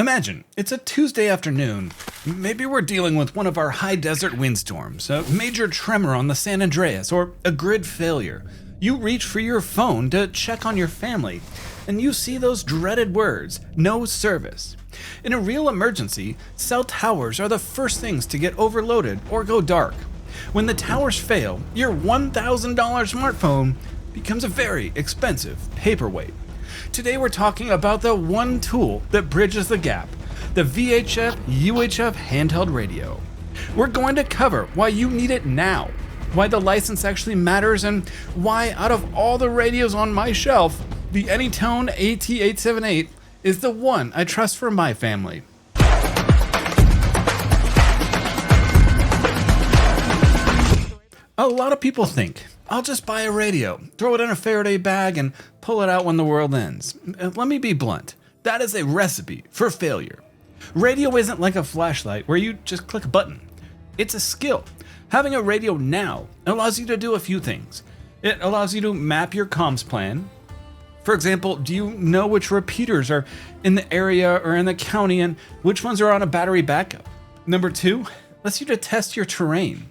Imagine, it's a Tuesday afternoon. Maybe we're dealing with one of our high desert windstorms, a major tremor on the San Andreas, or a grid failure. You reach for your phone to check on your family, and you see those dreaded words, no service. In a real emergency, cell towers are the first things to get overloaded or go dark. When the towers fail, your $1,000 smartphone becomes a very expensive paperweight. Today we're talking about the one tool that bridges the gap, the VHF UHF handheld radio. We're going to cover why you need it now, why the license actually matters, and why out of all the radios on my shelf, the AnyTone AT-878 is the one I trust for my family. A lot of people think, I'll just buy a radio, throw it in a Faraday bag, and pull it out when the world ends. Let me be blunt. That is a recipe for failure. Radio isn't like a flashlight where you just click a button. It's a skill. Having a radio now allows you to do a few things. It allows you to map your comms plan. For example, do you know which repeaters are in the area or in the county and which ones are on a battery backup? Number 2, lets you to test your terrain.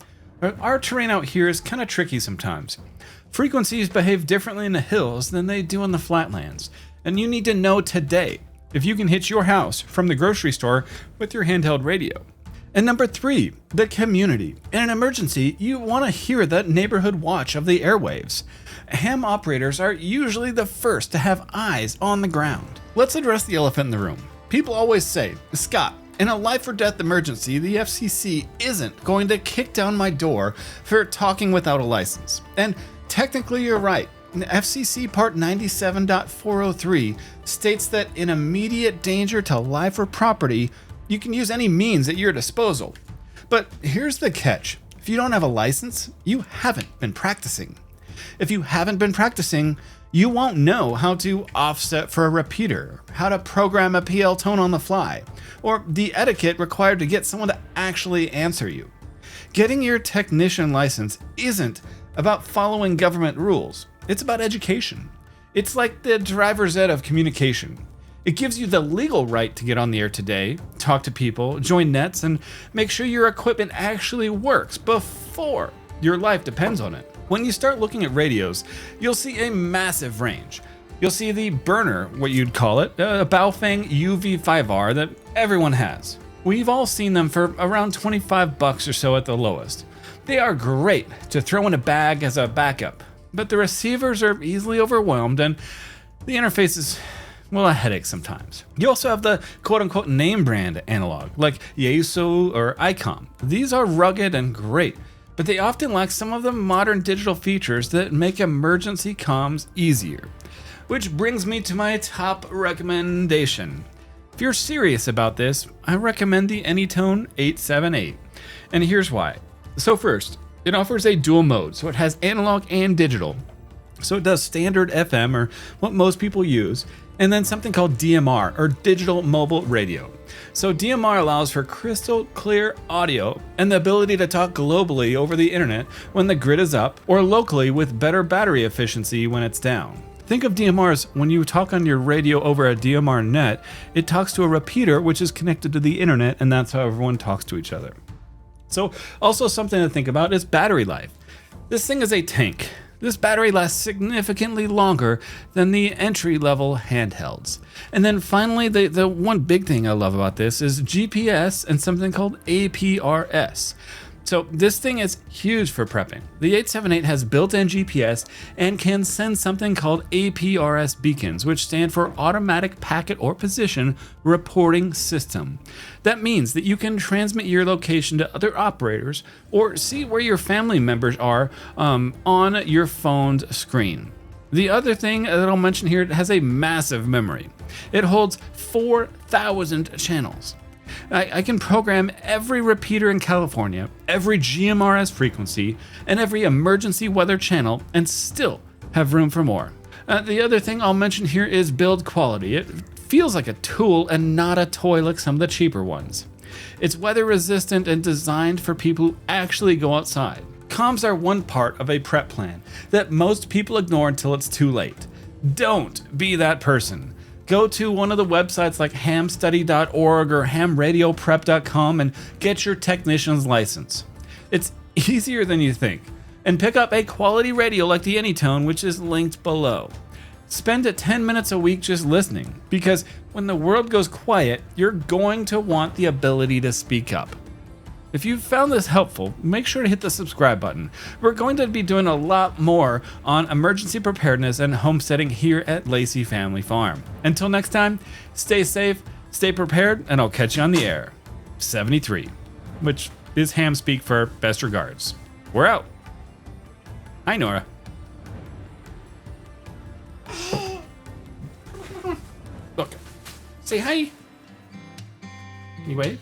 Our terrain out here is kind of tricky sometimes. Frequencies behave differently in the hills than they do in the flatlands, and you need to know today if you can hit your house from the grocery store with your handheld radio. And number 3, the community. In an emergency, you want to hear that neighborhood watch of the airwaves. Ham operators are usually the first to have eyes on the ground. Let's address the elephant in the room. People always say, Scott, in a life or death emergency, the FCC isn't going to kick down my door for talking without a license. And technically you're right. FCC Part 97.403 states that in immediate danger to life or property, you can use any means at your disposal. But here's the catch. If you don't have a license, you haven't been practicing. If you haven't been practicing, you won't know how to offset for a repeater, how to program a PL tone on the fly, or the etiquette required to get someone to actually answer you. Getting your technician license isn't about following government rules. It's about education. It's like the driver's ed of communication. It gives you the legal right to get on the air today, talk to people, join nets, and make sure your equipment actually works before your life depends on it. When you start looking at radios, you'll see a massive range. You'll see the burner, what you'd call it, a Baofeng UV5R that everyone has. We've all seen them for around $25 or so at the lowest. They are great to throw in a bag as a backup, but the receivers are easily overwhelmed and the interface is, well, a headache sometimes. You also have the quote-unquote name brand analog, like Yaesu or ICOM. These are rugged and great, but they often lack some of the modern digital features that make emergency comms easier. Which brings me to my top recommendation. If you're serious about this, I recommend the AnyTone AT-878. And here's why. So first, it offers a dual mode, so it has analog and digital. So it does standard FM, or what most people use, and then something called DMR, or digital mobile radio. So DMR allows for crystal clear audio and the ability to talk globally over the internet when the grid is up, or locally with better battery efficiency when it's down. Think of DMR as when you talk on your radio over a DMR net, it talks to a repeater which is connected to the internet, and that's how everyone talks to each other. So also something to think about is battery life. This thing is a tank. This battery lasts significantly longer than the entry-level handhelds. And then finally, the one big thing I love about this is GPS and something called APRS. So this thing is huge for prepping. The 878 has built-in GPS and can send something called APRS beacons, which stand for Automatic Packet or Position Reporting System. That means that you can transmit your location to other operators or see where your family members are on your phone's screen. The other thing that I'll mention here, it has a massive memory. It holds 4,000 channels. I can program every repeater in California, every GMRS frequency, and every emergency weather channel, and still have room for more. The other thing I'll mention here is build quality. It feels like a tool and not a toy like some of the cheaper ones. It's weather resistant and designed for people who actually go outside. Comms are one part of a prep plan that most people ignore until it's too late. Don't be that person. Go to one of the websites like hamstudy.org or hamradioprep.com and get your technician's license. It's easier than you think. And pick up a quality radio like the AnyTone, which is linked below. Spend 10 minutes a week just listening, because when the world goes quiet, you're going to want the ability to speak up. If you found this helpful, make sure to hit the subscribe button. We're going to be doing a lot more on emergency preparedness and homesteading here at Lacey Family Farm. Until next time, stay safe, stay prepared, and I'll catch you on the air. 73, which is ham speak for best regards. We're out. Hi, Nora. Look, say hi. You wave?